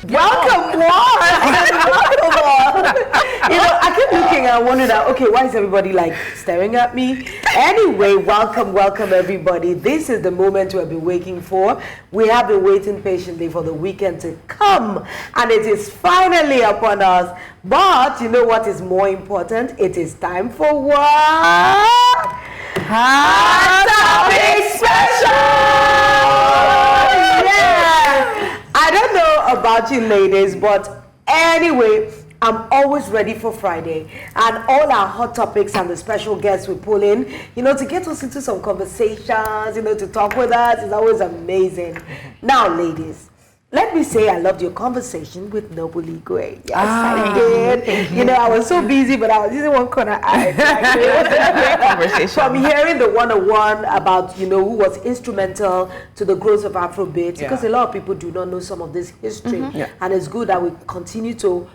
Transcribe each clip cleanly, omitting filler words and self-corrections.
Welcome, I keep looking and wondering, okay, why is everybody like staring at me? Anyway, welcome everybody. This is the moment we've been waiting for. We have been waiting patiently for the weekend to come, and it is finally upon us. But you know what is more important? It is time for what? Hot Topic Special! I don't know about you ladies, but anyway, I'm always ready for Friday, and all our hot topics and the special guests we pull in, to get us into some conversations, to talk with us is always amazing. Now, ladies, let me say I loved your conversation with Noble Igwe. Yes, I did. I was so busy, but I was using one corner eye. Great conversation. From hearing the 101 about, who was instrumental to the growth of Afrobeat, because a lot of people do not know some of this history, and it's good that we continue to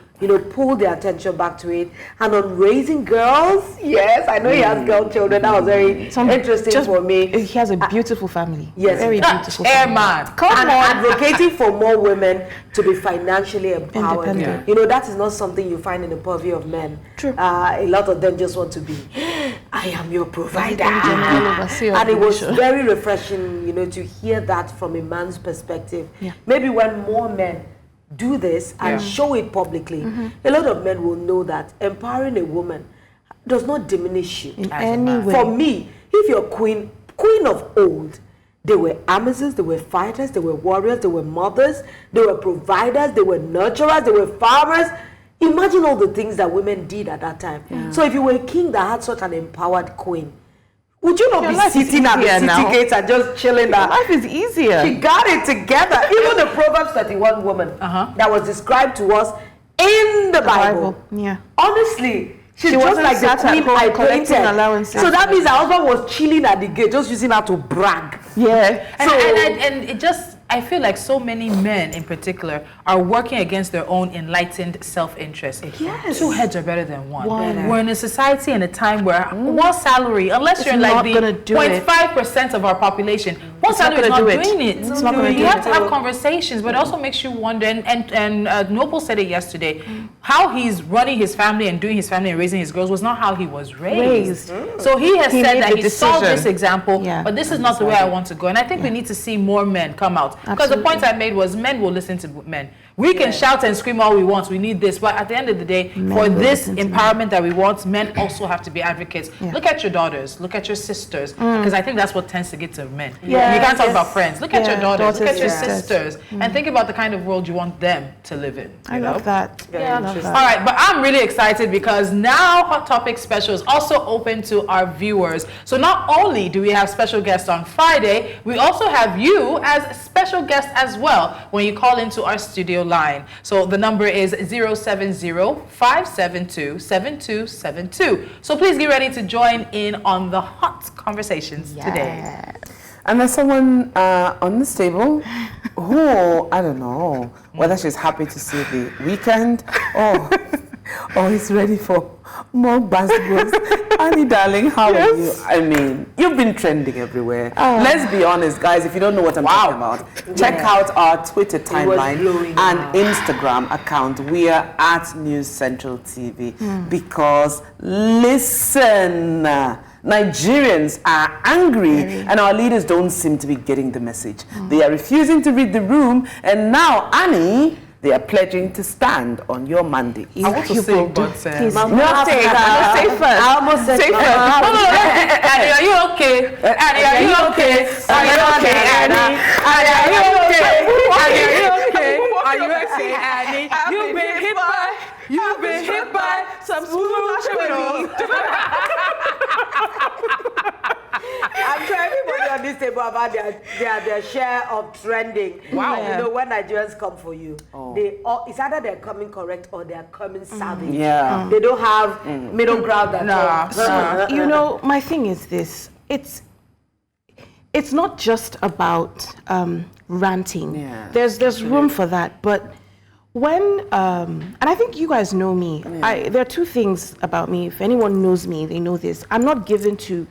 pull their attention back to it. And on raising girls, yes, I know he has girl children. That was very interesting for me. He has a beautiful family. Yes, very beautiful family. Man. Come on. Advocating for more women to be financially empowered. That is not something you find in the purview of men. True. A lot of them just want to be, I am your provider. And it was very refreshing, to hear that from a man's perspective. Yeah. Maybe when more men do this and show it publicly, a lot of men will know that empowering a woman does not diminish you in any way. For me, if you're queen of old, they were Amazons, they were fighters, they were warriors, they were mothers, they were providers, they were nurturers, they were farmers. Imagine all the things that women did at that time. Yeah. So if you were a king that had such an empowered queen, would you not be sitting at the city gates and just chilling there? Life is easier. She got it together. Even the Proverbs 31 woman that was described to us in the Bible. Yeah. Honestly, she was like the queen I collecting allowances. So that means her husband was chilling at the gate, just using her to brag. Yeah. And it just, I feel like so many men in particular are working against their own enlightened self-interest. Yes. Two heads are better than one. We're in a society and a time where one salary, unless you're in like the 0.5% of our population, one salary is not doing it. It's not going to do it. You have to have conversations, but it also makes you wonder, and Noble said it yesterday, how he's running his family and doing his family and raising his girls was not how he was raised. So he has said that he saw this example, but this is not the way I want to go. And I think we need to see more men come out. Because the point I made was men will listen to men. We can shout and scream all we want. We need this. But at the end of the day, for this empowerment that we want, men also have to be advocates. Look at your daughters. Look at your sisters. Because I think that's what tends to get to men. You can't talk about friends. Look at your daughters. Look at your sisters. And think about the kind of world you want them to live in. I love that. Yeah. All right. But I'm really excited because now Hot Topic Special is also open to our viewers. So not only do we have special guests on Friday, we also have you as a special guest as well when you call into our studio line. So the number is 070-572-7272. So please get ready to join in on the hot conversations today. And there's someone on this table who, I don't know, whether she's happy to see the weekend or is ready for more basketballs. Annie, darling, how are you? I mean, you've been trending everywhere. Let's be honest, guys, if you don't know what I'm talking about, check out our Twitter timeline and Instagram account. We are at News Central TV because, listen, Nigerians are angry and our leaders don't seem to be getting the message. They are refusing to read the room, and now, Annie, they are pledging to stand on your mandate. I want to say, but say first. I almost said first. Annie, are you okay? Annie, are you okay? Are you okay, Annie? Annie, are you okay? Annie, are you okay? Are you okay, Annie? You've been hit by some smooth criminals. I'm sure everybody on this table about their share of trending. Wow. You know, when Nigerians come for you, it's either they're coming correct or they're coming savage. Yeah. They don't have middle ground at all. You know, my thing is this. It's not just about ranting. Yeah. There's room for that, but when and I think you guys know me. There are two things about me. If anyone knows me, they know this. I'm not given to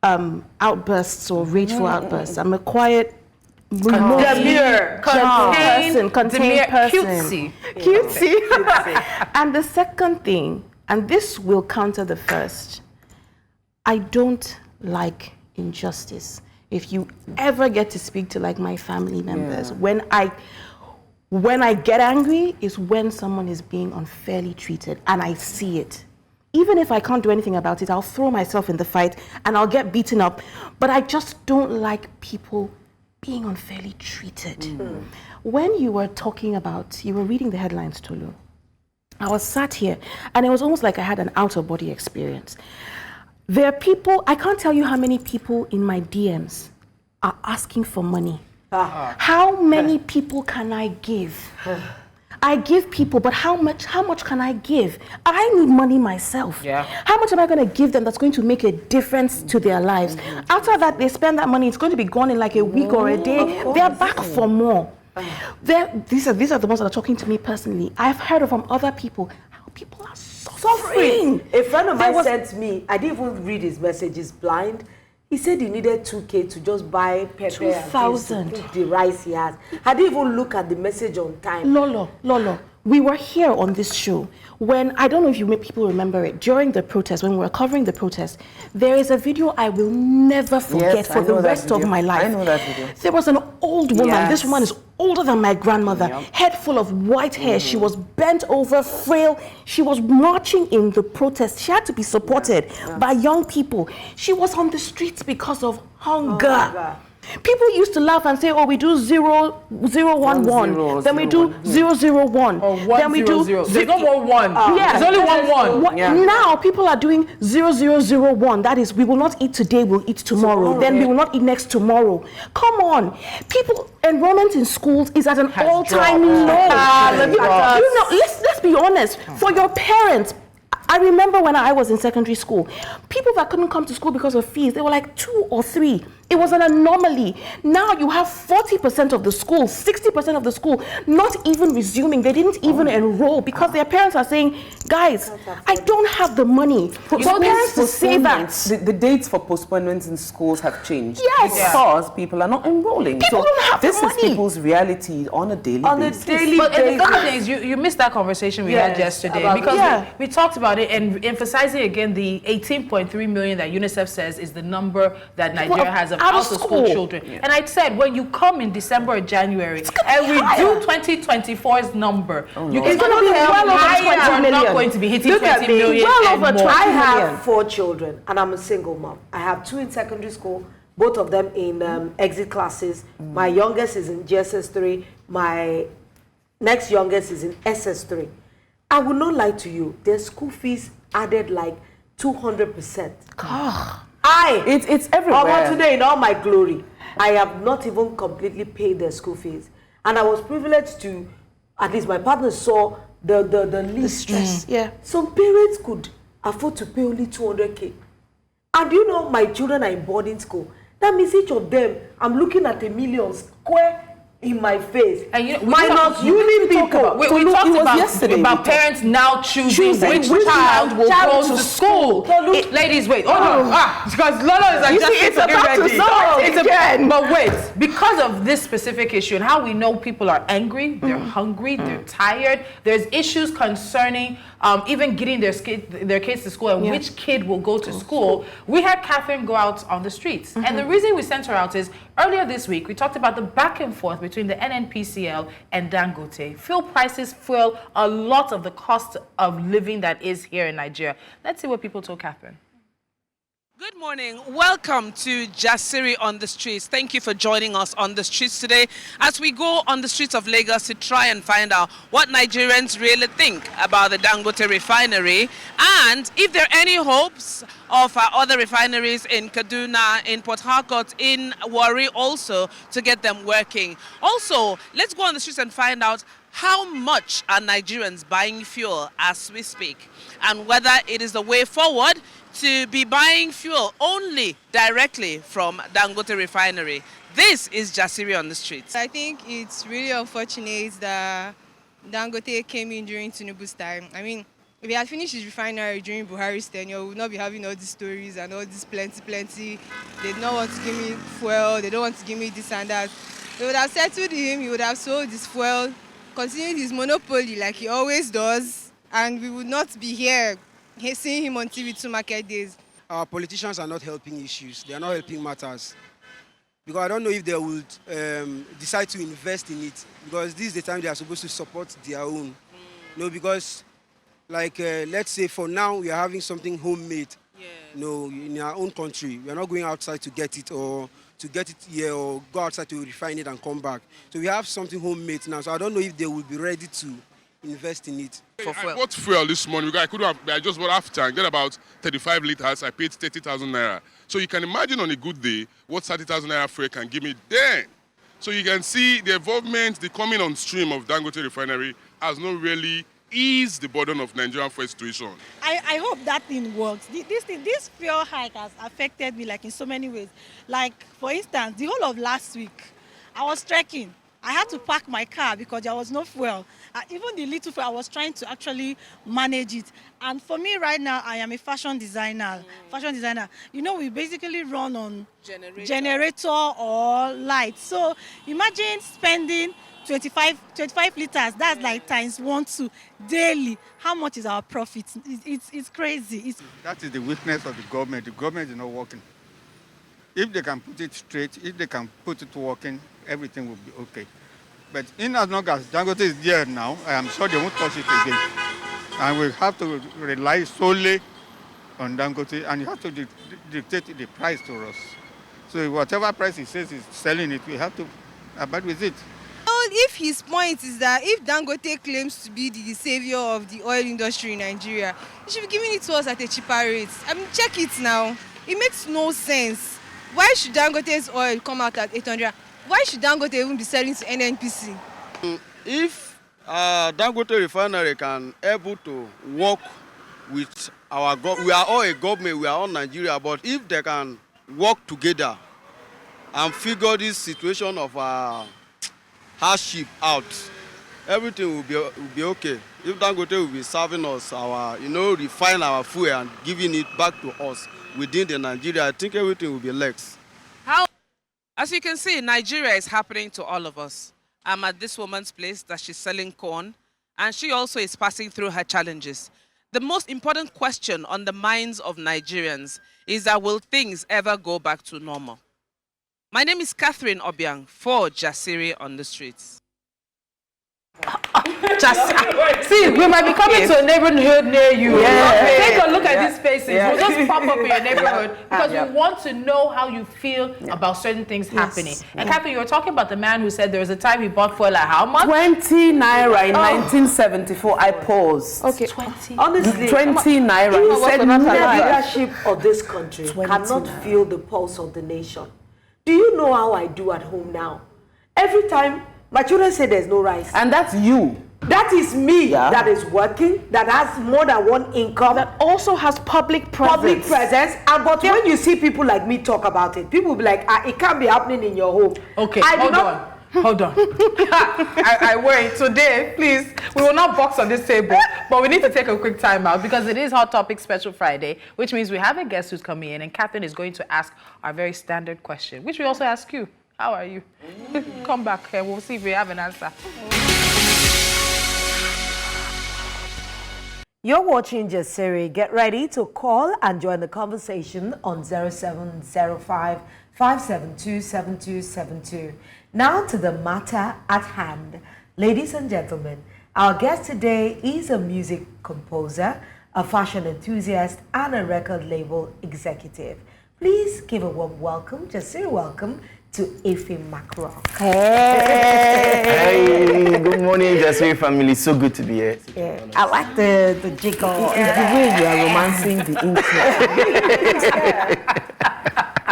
outbursts or rageful outbursts. I'm a quiet Demure. Contain person. Cutesy. And the second thing, and this will counter the first, I don't like injustice. If you ever get to speak to like my family members, when I get angry is when someone is being unfairly treated and I see it. Even if I can't do anything about it, I'll throw myself in the fight and I'll get beaten up. But I just don't like people being unfairly treated. When you were talking about, you were reading the headlines, Tolu, I was sat here and it was almost like I had an out-of-body experience. There are people, I can't tell you how many people in my DMs are asking for money. How many people can I give? I give people, but how much can I give? I need money myself. How much am I going to give them that's going to make a difference to their lives? After that, they spend that money, it's going to be gone in like a week or a day. They're back for more. These are the ones that are talking to me personally. I've heard from other people how people are suffering. A friend of mine sent me, I didn't even read his message, he's blind. He said he needed 2K to just buy pepper 2,000 and cook the rice he has. I didn't even look at the message on time. Lolo, we were here on this show when, I don't know if people remember it, during the protest, when we were covering the protest, there is a video I will never forget for the rest of my life. I know that video. There was an old woman, this woman is older than my grandmother, head full of white hair, she was bent over, frail, she was marching in the protest, she had to be supported by young people. She was on the streets because of hunger. People used to laugh and say, oh, we do 0-0-1-1, then we do 0-0-1, then we do There's no more one. There's only one. Now people are doing 0-0-0-1. That is, we will not eat today, we'll eat tomorrow. Then we will not eat next tomorrow. Come on, people, enrollment in schools is at an all-time low. Let's be honest. For your parents, I remember when I was in secondary school, people that couldn't come to school because of fees, they were like 2 or 3. It was an anomaly. Now you have 40% of the school, 60% of the school not even resuming. They didn't even enroll because their parents are saying, guys, I don't have the money. For parents to say that. The dates for postponements in schools have changed. Yes. Because people are not enrolling. People don't have this the is money. People's reality on a daily basis. But the other thing is, you missed that conversation we had yesterday because we talked about it and emphasizing again the 18.3 million that UNICEF says is the number that Nigeria has of out-of-school children. And I said, when you come in December or January and we do 2024's number, you can going to be well over 20 million. Not going to be hitting 20 million. Well over 20 I have million. 4 children and I'm a single mom. I have 2 in secondary school, both of them in exit classes. My youngest is in GSS3. My next youngest is in SS3. I will not lie to you. Their school fees added like 200%. It's everywhere. Today, in all my glory, I have not even completely paid their school fees. And I was privileged to, at least my partner saw the least stress. Some parents could afford to pay only 200K. And you know, my children are in boarding school. That means each of them, I'm looking at $1 million square in my face. And you know, minus uni people. We talked about parents now choosing which child will go to school. Ladies, wait. Because Lola is like, you see, it's about to start again. But wait, because of this specific issue and how we know people are angry, they're hungry, they're tired, there's issues concerning even getting their kids to school and which kid will go to school. We had Catherine go out on the streets. And the reason we sent her out is earlier this week, we talked about the back and forth between the NNPCL and Dangote. Fuel prices fuel a lot of the cost of living that is here in Nigeria. Let's see what people told Catherine. Good morning. Welcome to Jasiri on the Streets. Thank you for joining us on the streets today as we go on the streets of Lagos to try and find out what Nigerians really think about the Dangote refinery and if there are any hopes of other refineries in Kaduna, in Port Harcourt, in Warri also to get them working. Also, let's go on the streets and find out how much are Nigerians buying fuel as we speak and whether it is the way forward to be buying fuel only directly from Dangote refinery. This is Jasiri on the Streets. I think it's really unfortunate that Dangote came in during Tinubu's time. I mean, if he had finished his refinery during Buhari's tenure, we would not be having all these stories and all this plenty. They don't want to give me fuel, they don't want to give me this and that. They would have settled him, he would have sold his fuel, continued his monopoly like he always does, and we would not be here seeing him on TV2 market days. Our politicians are not helping issues. They are not helping matters. Because I don't know if they would decide to invest in it. Because this is the time they are supposed to support their own. No, because like let's say for now we are having something homemade. No, in our own country. We are not going outside to get it or to get it here or go outside to refine it and come back. So we have something homemade now. So I don't know if they will be ready to invest in it. I bought fuel this morning. I just bought half tank, get about 35 liters. I paid 30,000 naira. So you can imagine on a good day what 30,000 naira fuel can give me then. So you can see the involvement, the coming on stream of Dangote refinery has not really eased the burden of Nigerian fuel situation. I hope that thing works. This fuel hike has affected me like in so many ways. Like for instance, the whole of last week, I was trekking. I had to park my car because there was no fuel. Even the little fuel, I was trying to actually manage it. And for me right now, I am a fashion designer. You know, we basically run on generator or light. So imagine spending 25 liters, that's like times 1 to daily. How much is our profit? It's crazy. That is the weakness of the government. The government is not working. If they can put it straight, if they can put it working, everything will be okay. But in as long as Dangote is there now, I am sure they won't touch it again. And we have to rely solely on Dangote, and you have to dictate the price to us. So whatever price he says he's selling it, we have to abide with it. Well, if his point is that if Dangote claims to be the savior of the oil industry in Nigeria, he should be giving it to us at a cheaper rate. I mean, check it now. It makes no sense. Why should Dangote's oil come out at 800? Why should Dangote even be selling to NNPC? If Dangote refinery can able to work with our government, we are all a government, we are all Nigeria, but if they can work together and figure this situation of hardship out, everything will be okay. If Dangote will be serving us refine our fuel and giving it back to us within the Nigeria, I think everything will be lax. As you can see, Nigeria is happening to all of us. I'm at this woman's place that she's selling corn, and she also is passing through her challenges. The most important question on the minds of Nigerians is that will things ever go back to normal? My name is Catherine Obiang for Jasiri on the Streets. See, we might be coming to a neighborhood near you. Take a look at these faces. We'll just pop up in your neighborhood because we want to know how you feel about certain things happening. And Catherine, you were talking about the man who said there was a time he bought fuel at how much? 20 naira in 1974. I paused. Okay. 20. Honestly, 20 naira. He said the leadership of this country cannot feel the pulse of the nation. Do you know how I do at home now? Every time my children say there's no rice. And that's you. That is me that is working, that has more than one income. That also has public presence. But when you see people like me talk about it, people will be like, it can't be happening in your home. Okay, hold on. I wait. Today, please, we will not box on this table, but we need to take a quick time out because it is Hot Topic Special Friday, which means we have a guest who's coming in, and Catherine is going to ask our very standard question, which we also ask you. How are you? Come back and we'll see if we have an answer. You're watching Jasiri. Get ready to call and join the conversation on 0705 572 7272. Now to the matter at hand. Ladies and gentlemen, our guest today is a music composer, a fashion enthusiast, and a record label executive. Please give a warm welcome, Jasiri, welcome to Ife Macrock. Hey, good morning, Jasiri family. So good to be here. Yeah, I like the jiggle. It's the way you are romancing the intro.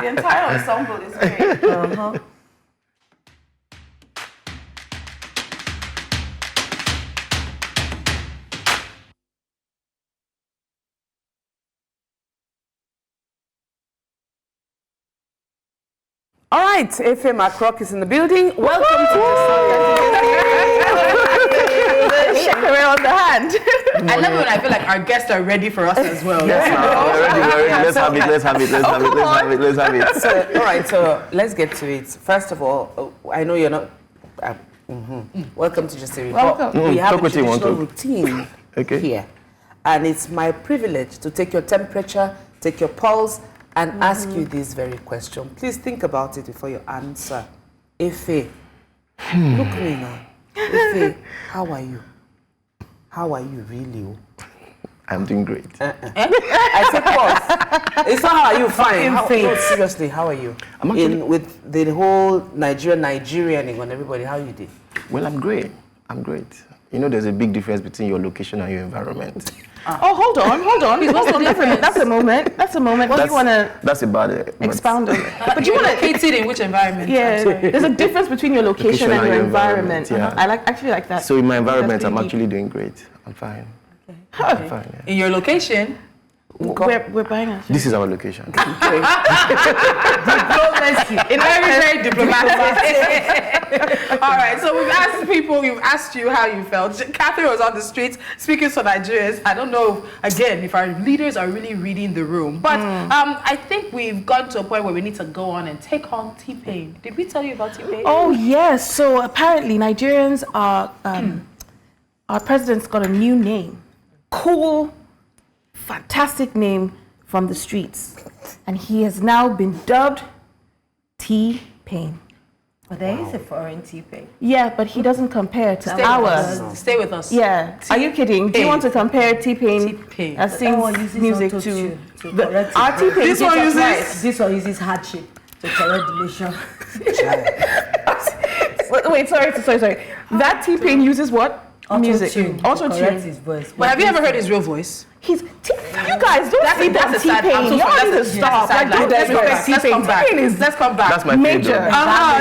The entire ensemble is great. All right, Ife Macrock is in the building. Welcome to the shake away on the hand. I love it when I feel like our guests are ready for us as well. Yes, Let's have it. So, all right, so let's get to it. First of all, I know you're not. Welcome to Jasiri. Welcome. We have Talk a what you want traditional to. routine Okay. here. And it's my privilege to take your temperature, take your pulse, and ask you this very question. Please think about it before you answer. Efe, look me now. Efe, how are you? How are you really? I'm doing great. I said pause. It's not how are you, fine. No, seriously, how are you? I'm actually- With the whole Nigerian and everybody, how you did? Well, I'm great. I'm great. You know, there's a big difference between your location and your environment. Oh, hold on. What's the difference? That's a moment. What do you want to That's about it. but- expound on? But you want to located in which environment? Yeah, there's a difference between your location and your environment. yeah. I actually like that. So in my environment, That's I'm pretty actually doing great. I'm fine. I'm fine, yeah. In your location? We're buying a This is our location. Diplomacy. In very diplomatic. All right, so we've asked you how you felt. Catherine was on the streets speaking to Nigerians. I don't know, again, if our leaders are really reading the room. But I think we've gotten to a point where we need to go on and take on T-Pain. Did we tell you about T-Pain? Oh, yes. So apparently Nigerians are, our president's got a new name. Cool, fantastic name from the streets. And he has now been dubbed T-Pain. But there is a foreign T-Pain. Yeah, but he doesn't compare to ours. Stay with us. Yeah. Are you kidding? Do you want to compare T-Pain as sings music to our T-Pain? This one uses hardship to correct the nation. Wait, sorry. That T-Pain uses what? Music. Auto-tune. His voice. But have you ever heard his real voice? You guys don't sleep on T-Pain. Y'all need to stop. Like, don't disrespect T-Pain. Let's come back. That's my major. favorite.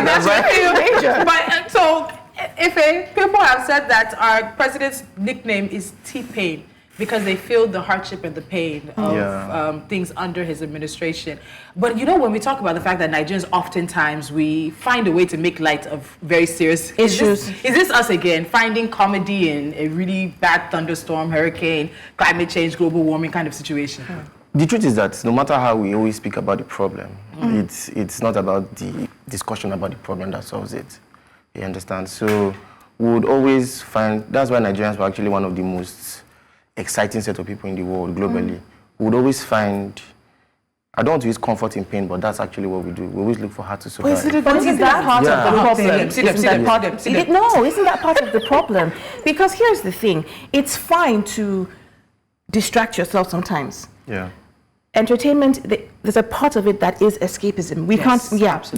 That's right. major. But so, Ife, people have said that our president's nickname is T-Pain because they feel the hardship and the pain of things under his administration. But you know, when we talk about the fact that Nigerians oftentimes we find a way to make light of very serious issues. Is this us again, finding comedy in a really bad thunderstorm, hurricane, climate change, global warming kind of situation? The truth is that no matter how we always speak about the problem, it's not about the discussion about the problem that solves it. You understand? So we would always find, that's why Nigerians were actually one of the most exciting set of people in the world globally. We would always find, I don't want to use comfort in pain, but that's actually what we do. We always look for how to survive. But isn't that part of the problem? No, isn't that part of the problem? Because here's the thing. It's fine to distract yourself sometimes. Yeah. Entertainment, there's a part of it that is escapism. We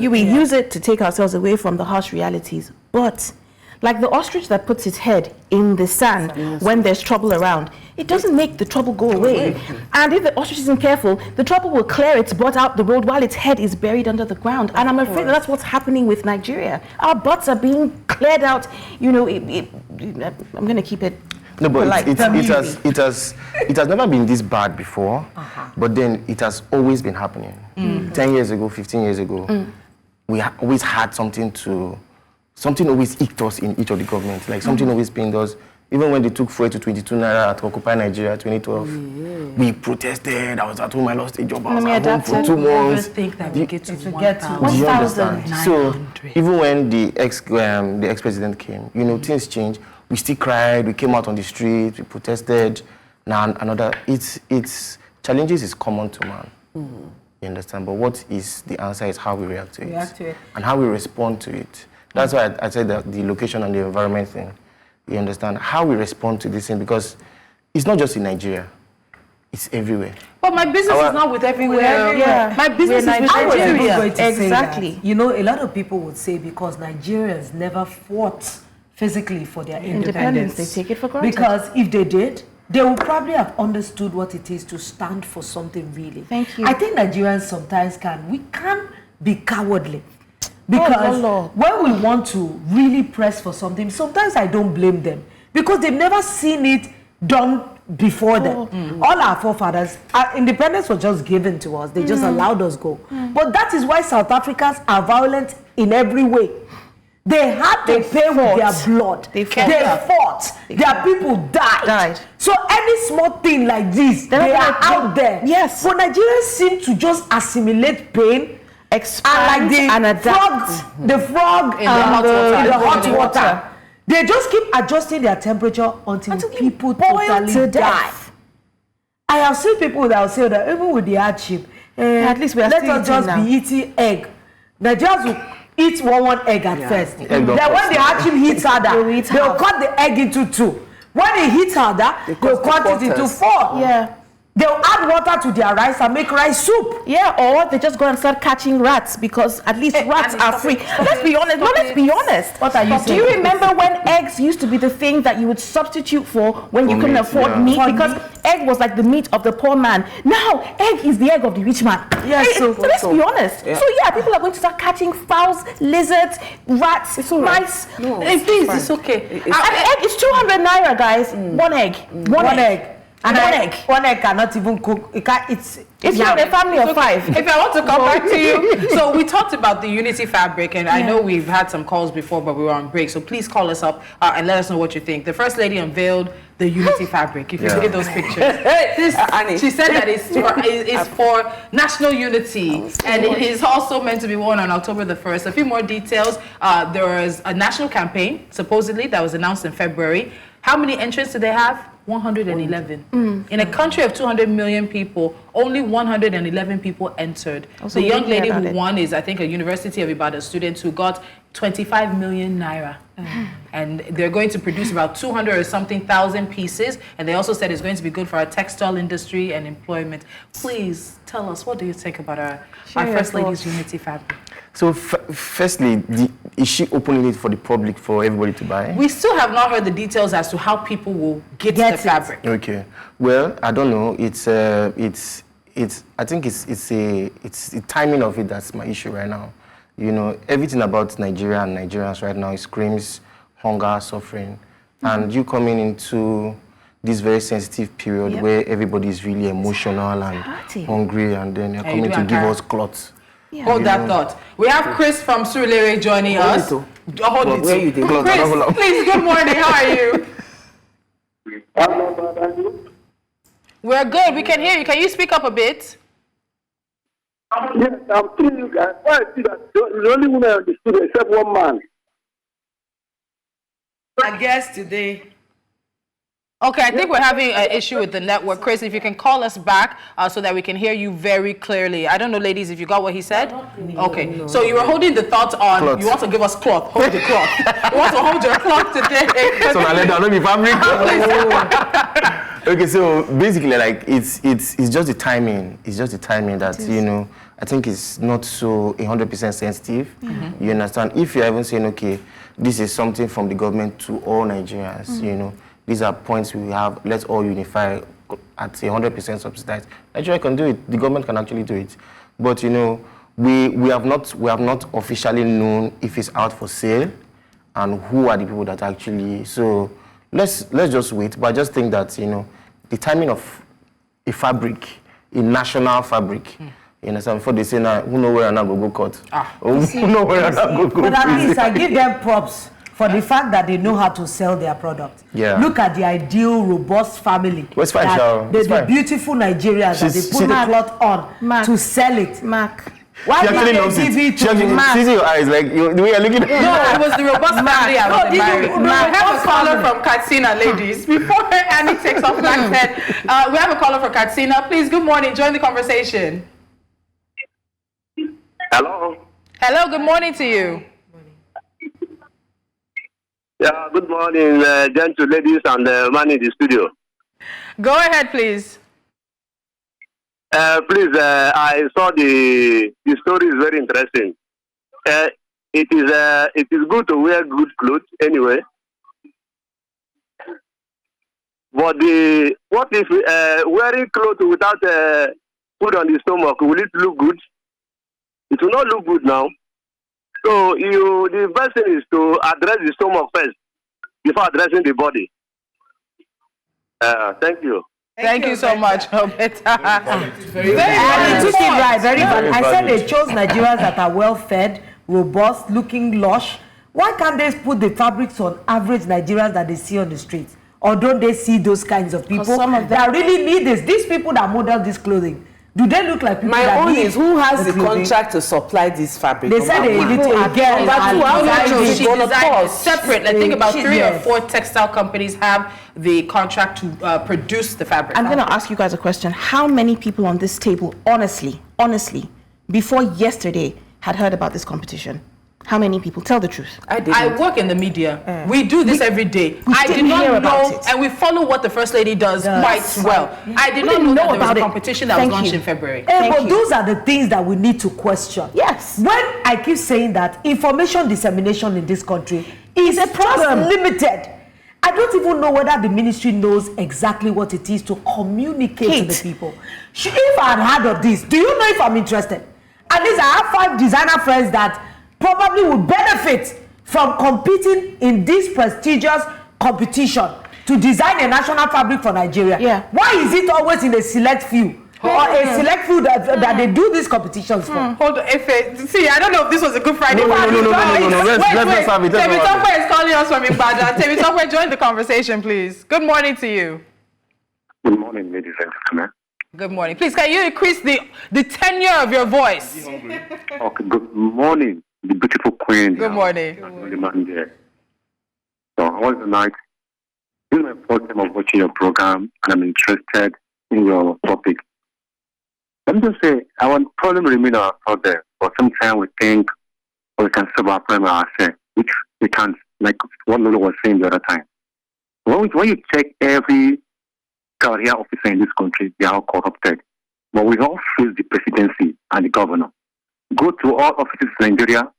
we use it to take ourselves away from the harsh realities. But like the ostrich that puts its head in the sand when there's trouble around, it doesn't make the trouble go away. And if the ostrich isn't careful, the trouble will clear its butt out the road while its head is buried under the ground. And I'm afraid that's what's happening with Nigeria. Our butts are being cleared out. You know, I'm going to keep it. No, but it has never been this bad before, but then it has always been happening. 10 years ago, 15 years ago, we always had something always icked us in each of the governments. Like something always pained us. Even when they took fuel to 22 naira at Occupy Nigeria 2012, we protested. I was at home, I lost a job. I was at home for 2 months. I think that we get to 1,000. So even when the ex-president came, you know, things changed. We still cried, we came out on the street, we protested. Now it's challenges is common to man. You understand? But what is the answer is how we react to it. And how we respond to it. That's why I said that the location and the environment thing. You understand? How we respond to this thing, because it's not just in Nigeria. It's everywhere. But my business is not with everywhere. Yeah. My business is with Nigeria. Exactly. You know, a lot of people would say because Nigerians never fought physically for their independence. They take it for granted. Because if they did, they would probably have understood what it is to stand for something really. Thank you. I think Nigerians sometimes we can be cowardly. Because when we want to really press for something, sometimes I don't blame them. Because they've never seen it done before them. All our forefathers, our independence was just given to us. They just allowed us go. But that is why South Africans are violent in every way. They had to pay with their blood. They fought. Their people died. So any small thing like this, they are out there. Yes. But Nigerians seem to just assimilate pain expand and adapt. the frog in the hot water. They just keep adjusting their temperature until people totally to die. death. I have seen people that will say that even with the hardship, at least we are let still us just eating be eating egg. Nigerians will eat one egg at first. Egg Then don't when the hardship hits harder, they'll cut the egg into 2. When it hits harder, they'll cut it into 4. Yeah. They'll add water to their rice and make rice soup. Yeah, or they just go and start catching rats because at least rats are free. Let's be honest. No, let's be honest. What are you saying? Do you remember when eggs used to be the thing that you would substitute for when you couldn't afford meat? Because egg was like the meat of the poor man. Now, egg is the egg of the rich man. Yes, so let's be honest. Yeah. So yeah, people are going to start catching fowls, lizards, rats, mice. No, Please, It's okay. An egg is 200 naira, guys. One egg. One egg. And one egg cannot even cook. It's not a family of 5. If I want to come back to you, so we talked about the Unity fabric, and I know we've had some calls before, but we were on break. So please call us up and let us know what you think. The First Lady unveiled the Unity fabric. If you look at those pictures, she said that it's for national unity, and it is also meant to be worn on October the 1st. A few more details. There was a national campaign supposedly that was announced in February. How many entrants do they have? 111. In a country of 200 million people, only 111 people entered. The young lady who won is, I think, a University of Ibadan student who got 25 million naira. And they're going to produce about 200 or something thousand pieces. And they also said it's going to be good for our textile industry and employment. Please tell us, what do you think about our First Lady's Unity fabric? So firstly, is she opening it for the public, for everybody to buy? We still have not heard the details as to how people will get the fabric. Okay. Well, I don't know. I think it's the timing of it that's my issue right now. You know, everything about Nigeria and Nigerians right now, it screams hunger, suffering. And you coming into this very sensitive period where everybody is really emotional and hungry, and then you're coming to give us cloths. Yeah. Hold that thought. We have Chris from Surulere joining us. Hold it. Chris, please, good morning. How are you? We're good. We can hear you. Can you speak up a bit? Yes, I'm telling you guys. Why I see that the only woman on the studio except one man. I guess today. Okay, I think we're having an issue with the network. Chris, if you can call us back so that we can hear you very clearly. I don't know, ladies, if you got what he said? Okay, so you were holding the thought on, cloth. You want to give us cloth. Hold the cloth. You want to hold your cloth today. So now let down, be fabric. Okay, so basically, like, it's just the timing. It's just the timing that, you know, I think it's not so 100% sensitive. You understand? If you're even saying, okay, this is something from the government to all Nigerians, you know, these are points we have. Let's all unify at 100% subsidized. Nigeria can do it. The government can actually do it. But you know, we have not officially known if it's out for sale, and who are the people that actually. So let's just wait. But I just think that, you know, the timing of a fabric, a national fabric. You understand? Before they say now, who know where I go cut? Who know where I go. But at least I give them props for the fact that they know how to sell their product. Yeah. Look at the ideal, robust family. Well, it's fine, the beautiful Nigerians that they put the cloth on to sell it. Why did they give it to Mark? See your eyes, like, the way you're looking at it. No, it was the robust family I was married. We have a caller from Katsina, ladies. Before Annie takes off black head, we have a caller from Katsina. Please, good morning. Join the conversation. Hello. Hello, good morning to you. Yeah, good morning, gentle ladies and man in the studio. Go ahead, please. Please, I saw the story is very interesting. It is good to wear good clothes anyway. But what if wearing clothes without food on the stomach, will it look good? It will not look good now. So the best thing is to address the stomach first before addressing the body. Thank you. Thank you so much, Obeta. Very valid. I said they chose Nigerians that are well-fed, robust, looking lush. Why can't they put the fabrics on average Nigerians that they see on the streets? Or don't they see those kinds of people that really need this? These people that model this clothing, Do they look like people My that own need is who has the clothing? contract to supply this fabric? They said they need to again. She designed it separate. Like, think about 3 or 4 textile companies have the contract to produce the fabric. I'm going to ask you guys a question. How many people on this table, honestly, before yesterday, had heard about this competition? How many people? Tell the truth. I work in the media. We do this every day. I did not know, and we follow what the First Lady does quite well. I did not know that there was a competition that was launched in February. But those are the things that we need to question. Yes. When I keep saying that information dissemination in this country is a problem limited. I don't even know whether the ministry knows exactly what it is to communicate to the people. If I had heard of this, do you know if I'm interested? At least I have 5 designer friends that probably would benefit from competing in this prestigious competition to design a national fabric for Nigeria. Yeah. Why is it always in a select few? Or a select few that they do these competitions for? Hold on, see, I don't know if this was a Good Friday. No. Let's have it. Temitope is calling us from Ibadan. Temitope, join the conversation, please. Good morning to you. Good morning, ladies and gentlemen. Good morning. Please, can you increase the tenure of your voice? Okay, good morning, the beautiful queen. Good morning. The man there. So, how was the night? This is my first time of watching your program, and I'm interested in your topic. Let me just say, our problem remains out there, but sometimes we think we can solve our problem ourselves, which we can't, like what Lolo was saying the other time. When you check every career officer in this country, they are all corrupted. But we all face the presidency and the governor. Go to all offices in Nigeria,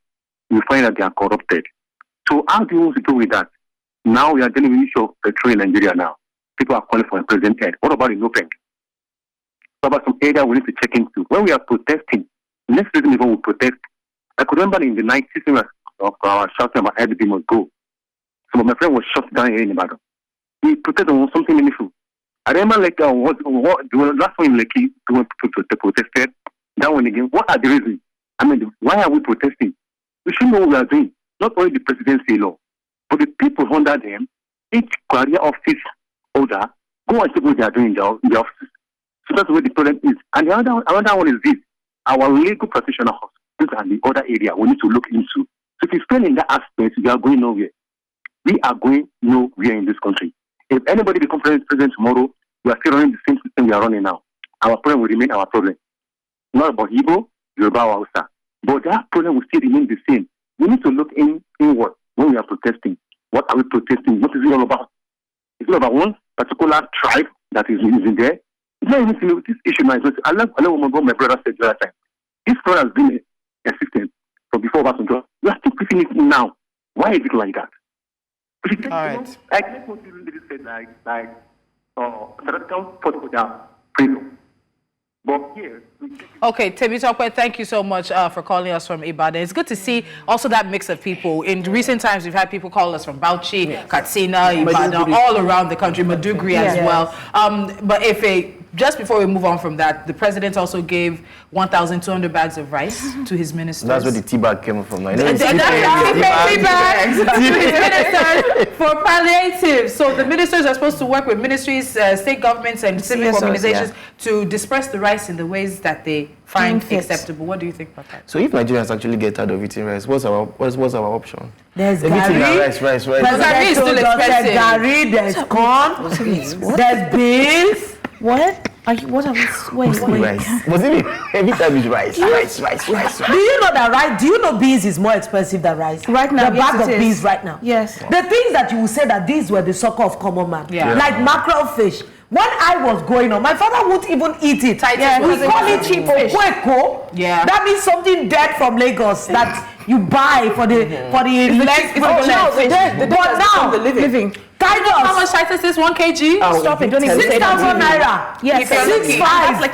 you find that they are corrupted. So how do you want to do with that? Now we are dealing with the issue of petrol in Nigeria now. People are calling for a president head. What about the NOPEC? What about some area we need to check into? When we are protesting, next reason even we protest. I could remember in the 90s when we were shouting about everything must go. Some of my friends were shot down here in Ibadan. We protested on something meaningful. I remember like the last one in Lekki, they protested. That one again. What are the reasons? I mean, why are we protesting? We should know what we are doing. Not only the presidency law, but the people under them, each career office holder, go and see what they are doing in the offices. So that's where the problem is. And the other one is this. Our legal practitioner hospitals and the other area we need to look into. So if you fail in that aspect, we are going nowhere. We are going nowhere in this country. If anybody becomes president tomorrow, we are still running the same system we are running now. Our problem will remain our problem. Not about Igbo, Yoruba, or Hausa. But that problem will still remain the same. We need to look inward when we are protesting. What are we protesting? What is it all about? It's not about one particular tribe that is in there. It's not even this issue now. I love what my brother said the other time. This problem has been a system from before Obasanjo. We are still pushing it now. Why is it like that? All right. I think what you really said, like, for their freedom. But here, okay, Temitope, thank you so much for calling us from Ibadan. It's good to see also that mix of people. In recent times, we've had people call us from Bauchi, Katsina, Ibadan, all around the country, Madugri as well. But just before we move on from that, the president also gave 1,200 bags of rice to his ministers. That's where the tea bag came from. Tea bags to his ministers for palliatives. So the ministers are supposed to work with ministries, state governments, and civic organizations to disperse the rice in the ways that they find acceptable. What do you think about that? So if Nigerians actually get tired of eating rice, what's our option? There's rice. But Gari is still expensive. Gari, there's corn, there's beans. What? What are we? Wait. Rice. Was it every time it's rice? Do you know that rice? Do you know beans is more expensive than rice? Right now, the bag of beans right now. Yes. The things that you will say that these were the sucker of common man. Yeah. Like mackerel fish. When I was growing up, my father wouldn't even eat it. We call it cheap fish. Yeah. That means something dead from Lagos that you buy for the legs. But now, living. Titus. How much Titus is 1 kg? Oh, stop it! Don't even say 6,000 naira. Yes, 6,500. That's like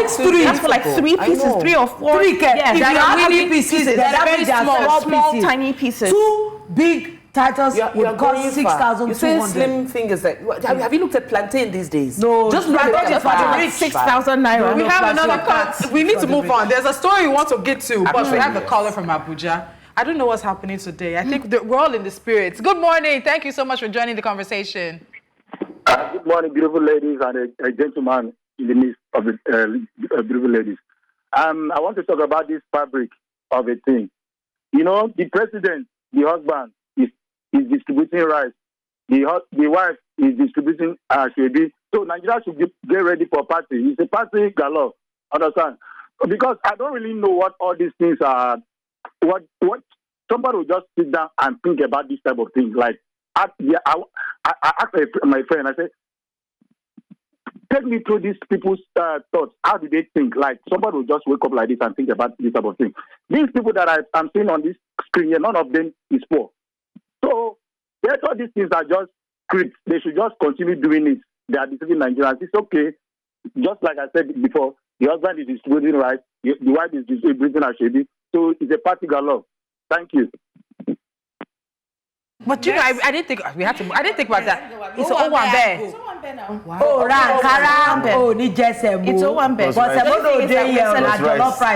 6,300. That's for like 3 pieces, 3 or 4. Yes, there are many pieces. There are very small, tiny pieces. 2 big Titus would cost 6,200. You say slim fingers. Have you looked at plantain these days? No, just plantain is like 6,000 naira. We have another call. We need to move on. There's a story we want to get to, but we have a caller from Abuja. I don't know what's happening today. I think we're all in the spirits. Good morning. Thank you so much for joining the conversation. Good morning, beautiful ladies and a gentleman in the midst. of the beautiful ladies. I want to talk about this fabric of a thing. You know, the president, the husband, is distributing rice. The wife is distributing shebi. So Nigeria should get ready for party. It's a party galore. Understand? Because I don't really know what all these things are. What somebody will just sit down and think about this type of thing. Like, I asked my friend, I said, take me through these people's thoughts. How do they think? Like, somebody will just wake up like this and think about this type of thing. These people that I'm seeing on this screen here, none of them is poor. So, they thought these things are just scripts. They should just continue doing it. They are deceiving Nigerians. It's okay. Just like I said before, the husband is distributing rice, the wife is distributing a shady. So, it's a party galore. Thank you. But you know, I didn't think I didn't think about that. It's all one bear. Oh, ni jesemo. It's all one bed. But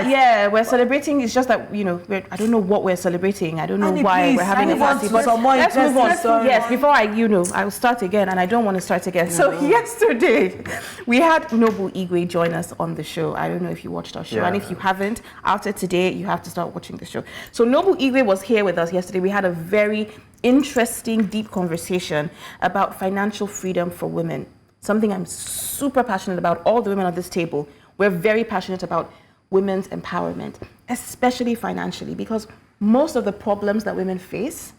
yeah, we're celebrating. It's just that, you know, I don't know what we're celebrating. I don't know why we're having a party. But let's move on. Yes, before I'll start again, and I don't want to start again. So yesterday, we had Noble Igwe join us on the show. I don't know if you watched our show, and if you haven't, after today, you have to start watching the show. So Noble Igwe was here with us yesterday. We had a very interesting, deep conversation about financial freedom for women. Something I'm super passionate about. All the women at this table, we're very passionate about women's empowerment, especially financially, because most of the problems that women face,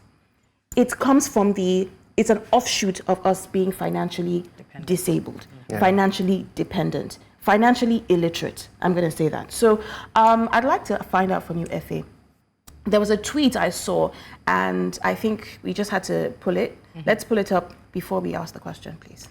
it comes from it's an offshoot of us being financially disabled, financially dependent, financially illiterate. I'm going to say that. So I'd like to find out from you, Efe. There was a tweet I saw, and I think we just had to pull it. Let's pull it up before we ask the question, please.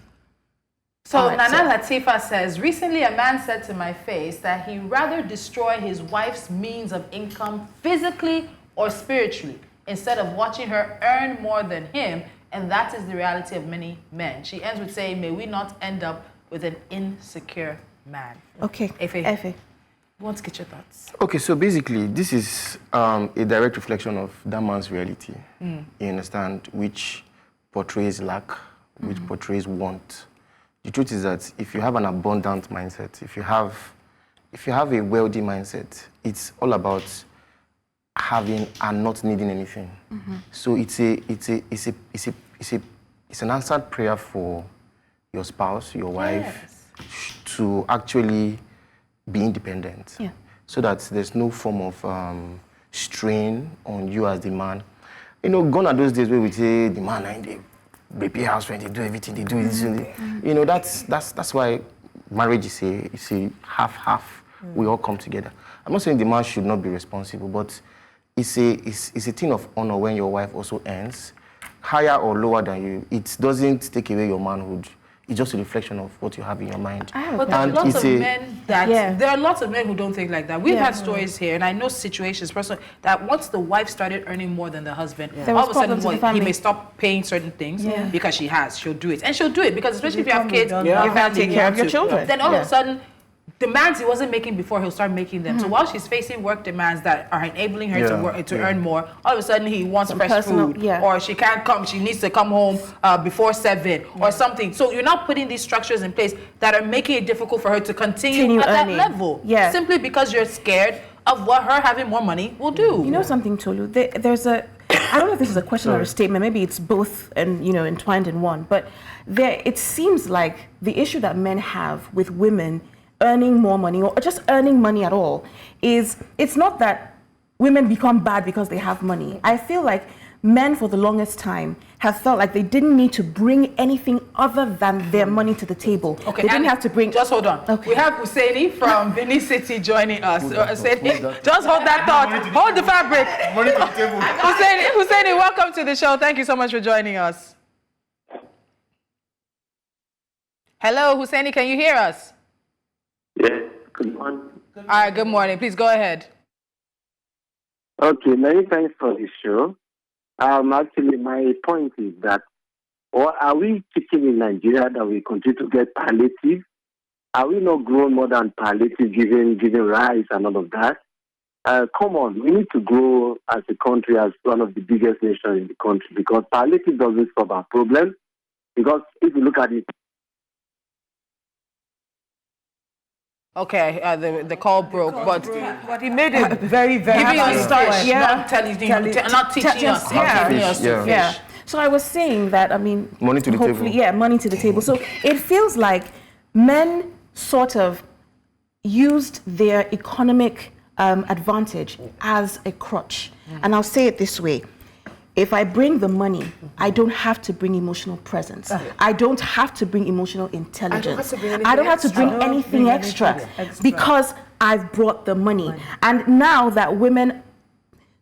So Nana Latifa says, recently a man said to my face that he'd rather destroy his wife's means of income physically or spiritually instead of watching her earn more than him, and that is the reality of many men. She ends with saying, may we not end up with an insecure man. Okay, Efe. I want to get your thoughts. Okay, so basically, this is a direct reflection of that man's reality. You understand? Which portrays lack, which portrays want. The truth is that if you have an abundant mindset, if you have a wealthy mindset, it's all about having and not needing anything. So it's an answered prayer for your spouse, your wife, to actually be independent, so that there's no form of strain on you as the man. You know, gone are those days where we say the man they pay house rent, they do everything, they do this. You know, that's why marriage is a half. We all come together. I'm not saying the man should not be responsible, but it's a thing of honor when your wife also earns higher or lower than you. It doesn't take away your manhood. It's just a reflection of what you have in your mind. But there are lots of men there are lots of men who don't think like that. We've had stories here, and I know situations, personally, that once the wife started earning more than the husband, all of a sudden he may stop paying certain things because she'll do it. And she'll do it because especially if you have kids, you have to take care of your children. Then all of a sudden, demands he wasn't making before, he'll start making them. So while she's facing work demands that are enabling her to work to earn more, all of a sudden he wants fresh food, or she can't come, she needs to come home before 7 or something. So you're not putting these structures in place that are making it difficult for her to continue at that level. Simply because you're scared of what her having more money will do. You know something, Tolu? There's I don't know if this is a question or a statement, maybe it's both and entwined in one, but it seems like the issue that men have with women earning more money or just earning money at all is, it's not that women become bad because they have money. I feel like men for the longest time have felt like they didn't need to bring anything other than their money to the table. Okay, they didn't have to bring... Just hold on. Okay. We have Hussaini from Benin City joining us. Hussaini, just hold that thought. Hold the fabric. Money to the table. Hussaini, welcome to the show. Thank you so much for joining us. Hello, Hussaini, can you hear us? Yes, good morning. All right, good morning. Please go ahead. Okay, many thanks for the show. Actually, my point is that, or are we teaching in Nigeria that we continue to get palliative? Are we not growing more than palliative, giving rights and all of that? Come on, we need to grow as a country, as one of the biggest nations in the country, because palliative doesn't solve our problem. Because if you look at it, Okay, the call broke, but he made it very, very giving us fish, not not teaching us, telling us to fish. So I was saying that, I mean, money to the hopefully, table. money to the table. So it feels like men sort of used their economic advantage as a crutch. And I'll say it this way. If I bring the money, I don't have to bring emotional presence. I don't have to bring emotional intelligence. I don't have to bring anything extra because I've brought the money. And now that women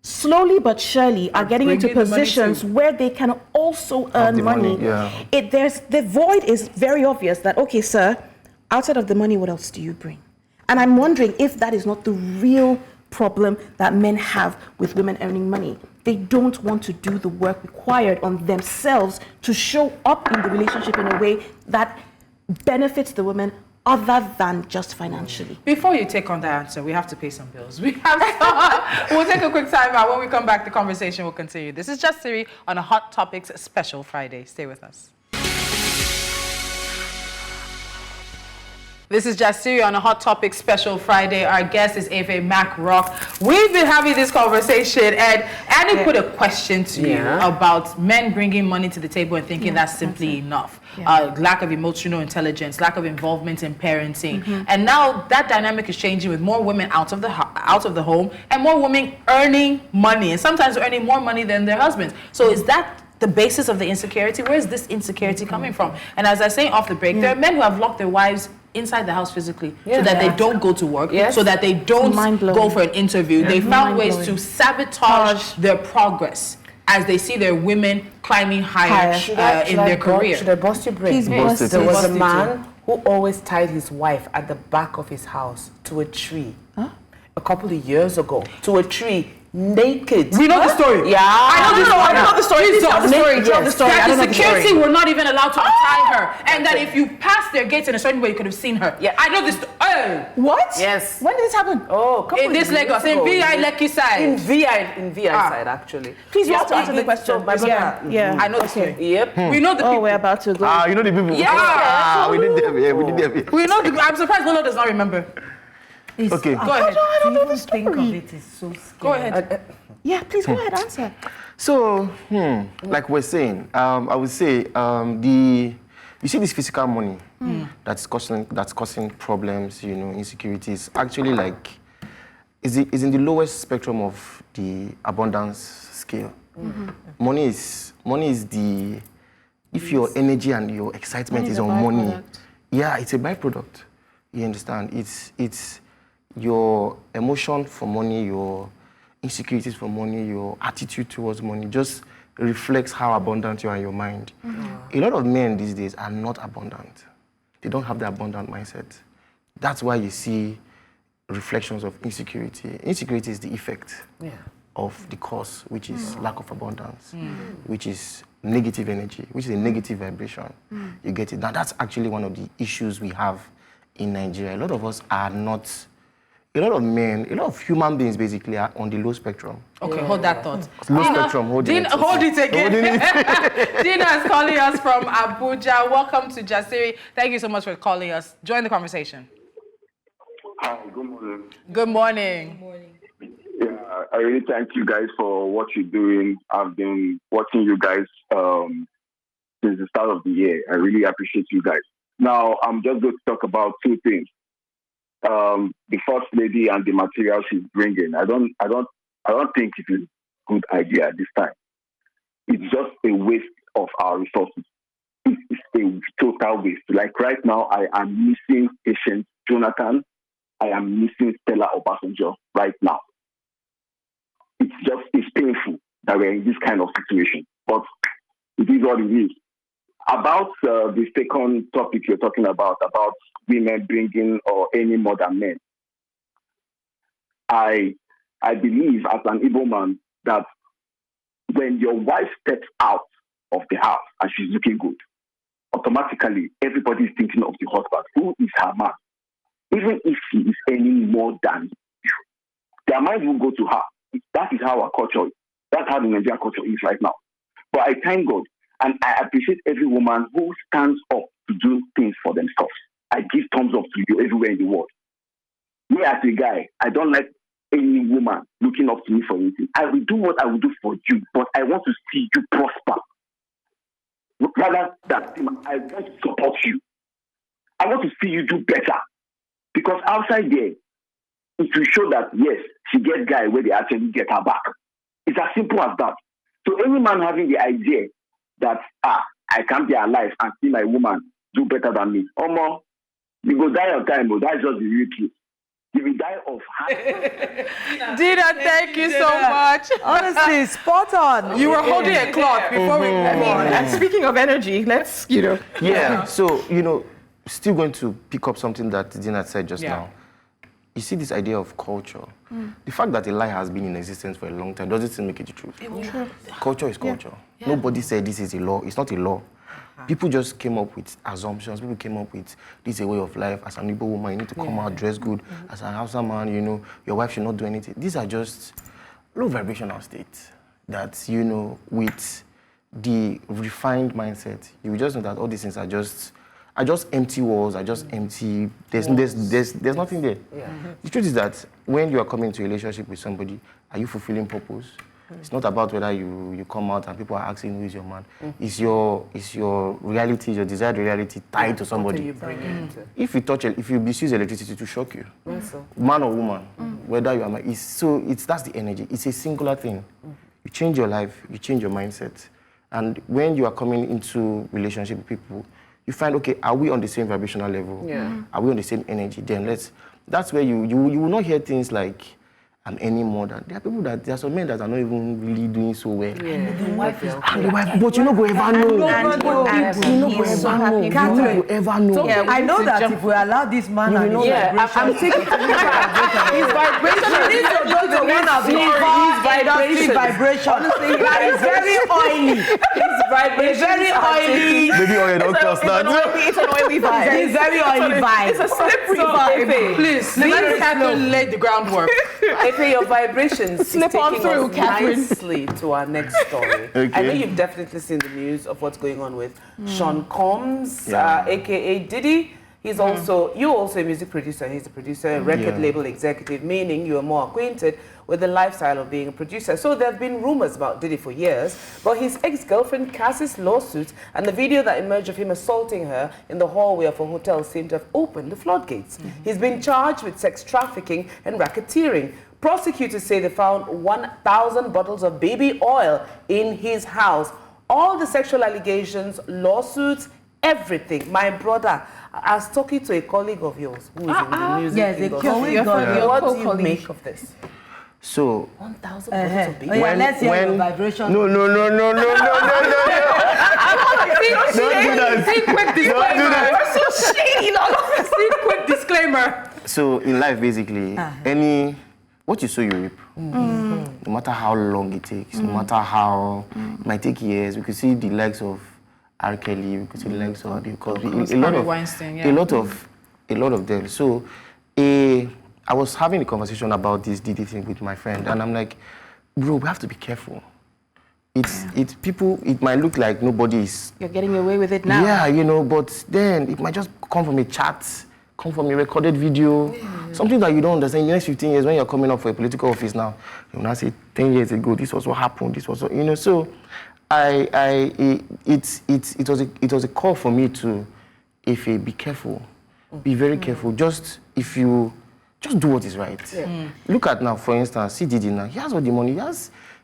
slowly but surely are getting into positions where they can also earn money, the void is very obvious that, okay, sir, outside of the money, what else do you bring? And I'm wondering if that is not the real problem that men have with women earning money. They don't want to do the work required on themselves to show up in the relationship in a way that benefits the woman other than just financially. Before you take on that answer, we have to pay some bills. We'll take a quick time out. When we come back, the conversation will continue. This is Just Siri on a Hot Topics Special Friday. Stay with us. This is Jasiri on a Hot Topic Special Friday. Our guest is Ave Mac Rock. We've been having this conversation, and Annie put a question to you about men bringing money to the table and thinking that's simply enough. Lack of emotional intelligence, lack of involvement in parenting, and now that dynamic is changing with more women out of the home and more women earning money, and sometimes earning more money than their husbands. So is that the basis of the insecurity? Where is this insecurity coming from? And as I was saying off the break, there are men who have locked their wives inside the house physically so that they don't go to work, so that they don't go for an interview. They found ways to sabotage their progress as they see their women climbing higher in their career. Should I bust your brain? There was a man who always tied his wife at the back of his house to a tree a couple of years ago, to a tree, naked. We know the story. Yeah. I know the story. Please tell the story. Tell the story. That the security were not even allowed to untie her. And that if you passed their gates in a certain way, you could have seen her. Yeah. I know this. What? Yes. When did this happen? Oh, couple in this Lagos, in VI Lekki side. In VI side, actually. Please, you have to answer the question. Yeah. I know the story. Yep. We know the people. We're about to go. You know the people. Yeah. We did them. Yeah, we did them. We know the. I'm surprised Lolo does not remember. Okay. Go ahead. I don't know the story. Think of it is so scary. Go ahead. Yeah, please go ahead, answer. So, like we're saying, I would say you see this physical money that's causing problems, insecurities. Actually, like, is in the lowest spectrum of the abundance scale. Money is the, if your energy and your excitement is on money, it's a byproduct. You understand? It's your emotion for money, your insecurities for money, your attitude towards money just reflects how abundant you are in your mind. A lot of men these days are not abundant. They don't have the abundant mindset. That's why you see reflections of insecurity. Insecurity is the effect of the cause, which is lack of abundance, which is negative energy, which is a negative vibration. You get it? Now, that's actually one of the issues we have in Nigeria. A lot of us are not. A lot of men, a lot of human beings basically are on the low spectrum. Okay, hold that thought. Low spectrum, hold it again. Dina is calling us from Abuja. Welcome to Jasiri. Thank you so much for calling us. Join the conversation. Hi, good morning. Good morning. Yeah, I really thank you guys for what you're doing. I've been watching you guys since the start of the year. I really appreciate you guys. Now, I'm just going to talk about two things. The first lady and the material she's bringing. I don't think it is a good idea at this time. It's just a waste of our resources. It's a total waste. Like right now, I am missing Patient Jonathan. I am missing Stella Obasanjo right now. It's painful that we're in this kind of situation, but it is what it is. About the second topic you're talking about women bringing or any more than men, I believe as an Igbo man that when your wife steps out of the house and she's looking good, automatically everybody is thinking of the husband. Who is her man? Even if she is earning more than you, their mind will go to her. That is how our culture is. That's how the Nigerian culture is right now. But I thank God and I appreciate every woman who stands up to do things for themselves. I give thumbs up to you everywhere in the world. Me as a guy, I don't like any woman looking up to me for anything. I will do what I will do for you, but I want to see you prosper. Rather than I want to support you. I want to see you do better. Because outside there, it will show that, yes, she gets guy where they actually get her back. It's as simple as that. So any man having the idea that, I can't be alive and see my woman do better than me. Omo, you go die on time, but that's just the real truth. You will die of heart. Dina, thank you so much. Honestly, spot on. You were holding a clock before we move on. And speaking of energy, let's, Yeah, so, still going to pick up something that Dina said just now. You see this idea of culture. The fact that a lie has been in existence for a long time doesn't still make it the truth. Culture is culture. Yeah. Nobody said this is a law. It's not a law. People just came up with assumptions. People came up with this is a way of life. As an Igbo woman, you need to come out, dress good. As an Hausa man, your wife should not do anything. These are just low vibrational states that, with the refined mindset, you just know that all these things are just empty walls, are just empty. There's nothing there. Yeah. The truth is that when you are coming into a relationship with somebody, are you fulfilling purpose? It's not about whether you come out and people are asking who is your man. It's your reality, your desired reality tied to somebody. You bring it. If you misuse electricity, to shock you, man or woman, whether you are man, that's the energy. It's a singular thing. You change your life, you change your mindset, and when you are coming into relationship with people, you find, okay, are we on the same vibrational level? Yeah. Are we on the same energy? Then that's where you will not hear things like, I'm any more than. There are some men that are not even really doing so well. Yeah. And the wife is but you know go ever know. You know go ever know. Yeah, I know that if we allow this man and his I'm taking his vibration. He needs to go to one of his vibration. Honestly, he's very oily. His vibration is very oily. Maybe oil don't cost that. It's an oily vibe. It's very oily vibe. It's a slippery vibe. Please, let Catherine lay the groundwork. Your vibrations slip on through, Catherine. Nicely to our next story. Okay. I know you've definitely seen the news of what's going on with Sean Combs, aka Diddy. You're also a music producer. He's a producer, a record label executive, meaning you are more acquainted with the lifestyle of being a producer. So there have been rumors about Diddy for years, but his ex-girlfriend Cassie's lawsuit and the video that emerged of him assaulting her in the hallway of a hotel seem to have opened the floodgates. He's been charged with sex trafficking and racketeering. Prosecutors say they found 1,000 bottles of baby oil in his house. All the sexual allegations, lawsuits, everything. My brother, I was talking to a colleague of yours who is in the music industry. What do you make of this? So 1,000 bottles of baby oil. Let's hear your vibration. No. Quick disclaimer. So in life, basically, what you sow, you reap. No matter how long it takes, no matter how it might take years, we could see the likes of R. Kelly, we could see the likes of Bill Cosby, a lot of them. So I was having a conversation about this Diddy thing with my friend, and I'm like, bro, we have to be careful. It might look like nobody is. You're getting away with it now. Yeah, but then it might just come from a chat, come from a recorded video, something that you don't understand. In the next 15 years, when you're coming up for a political office now, you will not say 10 years ago, this was what happened, this was what, so it was a call for me to, be careful, be very careful. Just do what is right. Yeah. Look at now, for instance, see Diddy now, he has all the money,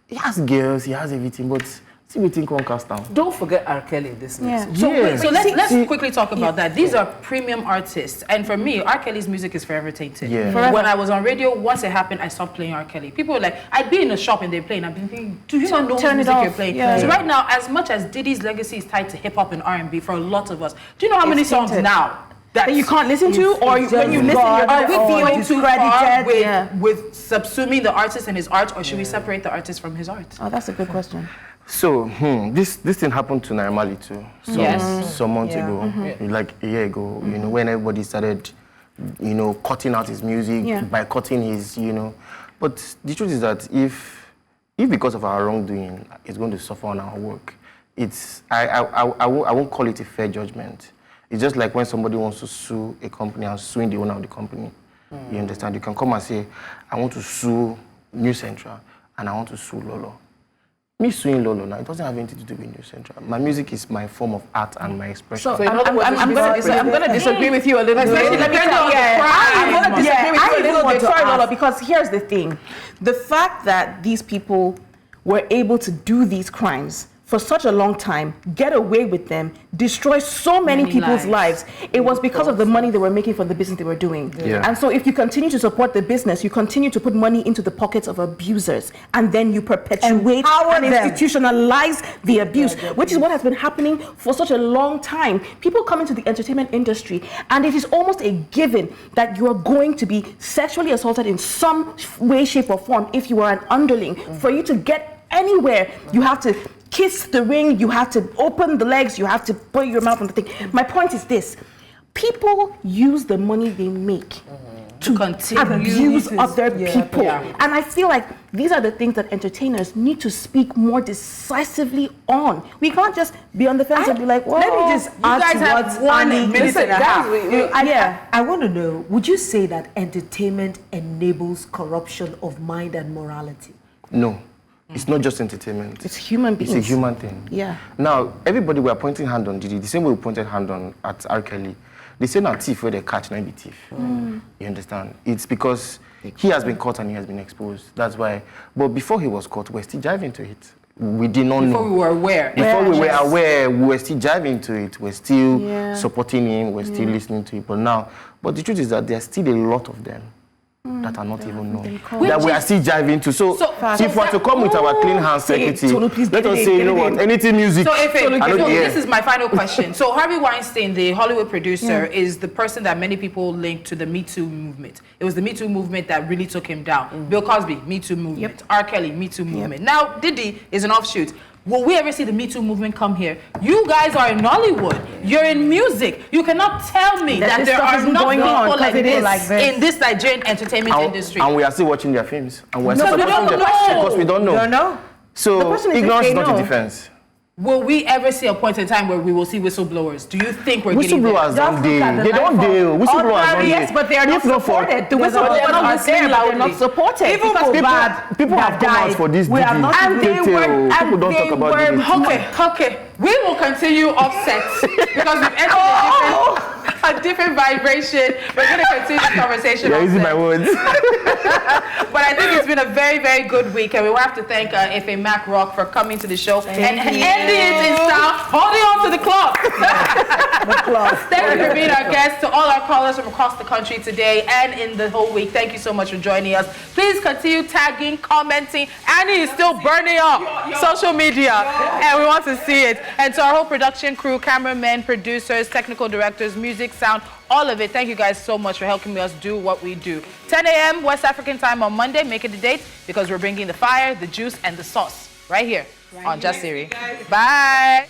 he has girls, he has everything, but see we think one cast down. Don't forget R. Kelly in this mix. So let's quickly talk about that. These are premium artists, and for me, R. Kelly's music is forever tainted. Yeah. When I was on radio, once it happened, I stopped playing R. Kelly. People were like, I'd be in a shop and they're playing. I'd be thinking, do you not know what music you're playing? Yeah. So right now, as much as Diddy's legacy is tied to hip hop and R&B for a lot of us, do you know how many songs now that you can't listen to, or when you listen, are we going too far with subsuming the artist and his art, or should we separate the artist from his art? Oh, that's a good question. So this thing happened to Naimali too. Some months ago, like a year ago. When everybody started, cutting out his music, by cutting his, But the truth is that if because of our wrongdoing, it's going to suffer on our work, I won't call it a fair judgment. It's just like when somebody wants to sue a company and suing the owner of the company. You understand? You can come and say, I want to sue New Central and I want to sue Lolo. Me suing Lolo now, it doesn't have anything to do with New Central. My music is my form of art and my expression. So I'm going to disagree with you a little bit. Let me tell you, I'm going to disagree with you a little bit. Sorry, Lolo, because here's the thing. The fact that these people were able to do these crimes for such a long time, get away with them, destroy so many people's lives. It was because of the money they were making for the business they were doing. Yeah. And so if you continue to support the business, you continue to put money into the pockets of abusers, and then you perpetuate and institutionalize the abuse, which is what has been happening for such a long time. People come into the entertainment industry, and it is almost a given that you are going to be sexually assaulted in some way, shape, or form if you are an underling. For you to get anywhere, you have to kiss the ring, you have to open the legs, you have to put your mouth on the thing. My point is this: people use the money they make to abuse other people. And I feel like these are the things that entertainers need to speak more decisively on. We can't just be on the fence and be like, well, let me just add to what 1 minute and a half. I want to know, would you say that entertainment enables corruption of mind and morality? No. It's not just entertainment. It's human beings. It's a human thing. Yeah. Now, everybody were pointing hand on Diddy, the same way we pointed hand on at R. Kelly. They say now thief where they catch, not be thief. You understand? It's because he has been caught and he has been exposed. That's why. But before he was caught, we're still diving into it. We did not know. Before we were aware. Before we were aware, we were still diving into it. We're still supporting him. We're still listening to it. But now, the truth is that there's still a lot of them that are not even known, that we are still diving into. So if we are to come with our clean hands security, let us say, you know what, anything music. So this is my final question. So Harvey Weinstein, the Hollywood producer, is the person that many people link to the Me Too movement. It was the Me Too movement that really took him down. Bill Cosby, Me Too movement. R. Kelly, Me Too movement. Now Diddy is an offshoot. Will we ever see the Me Too movement come here? You guys are in Nollywood. You're in music. You cannot tell me that there are not people like this in this Nigerian entertainment industry. And we are still watching their films. And we are still supporting them because we don't know. You don't know? So ignorance is not a defense. Will we ever see a point in time where we will see whistleblowers? Do you think we're getting there? Whistleblowers don't deal. They don't deal. Whistleblowers don't deal. Yes, but they are not supported. The whistleblowers are not there, but they're not supported. Even people have come out for this Diddy. And they were, people don't talk about Diddy. Okay. We will continue offset because we've entered a different vibration. We're going to continue the conversation. You're using my words. But I think it's been a very, very good week, and we will have to thank Efe Mac Rock for coming to the show and ending it in style, holding on to the clock. Thank you for being our guest. To all our callers from across the country today and in the whole week, thank you so much for joining us. Please continue tagging, commenting. Annie is still burning up social media, and we want to see it. And to our whole production crew, cameramen, producers, technical directors, music, sound, all of it, thank you guys so much for helping us do what we do. 10 a.m. West African time on Monday. Make it a date because we're bringing the fire, the juice, and the sauce right here on Just Siri. Bye.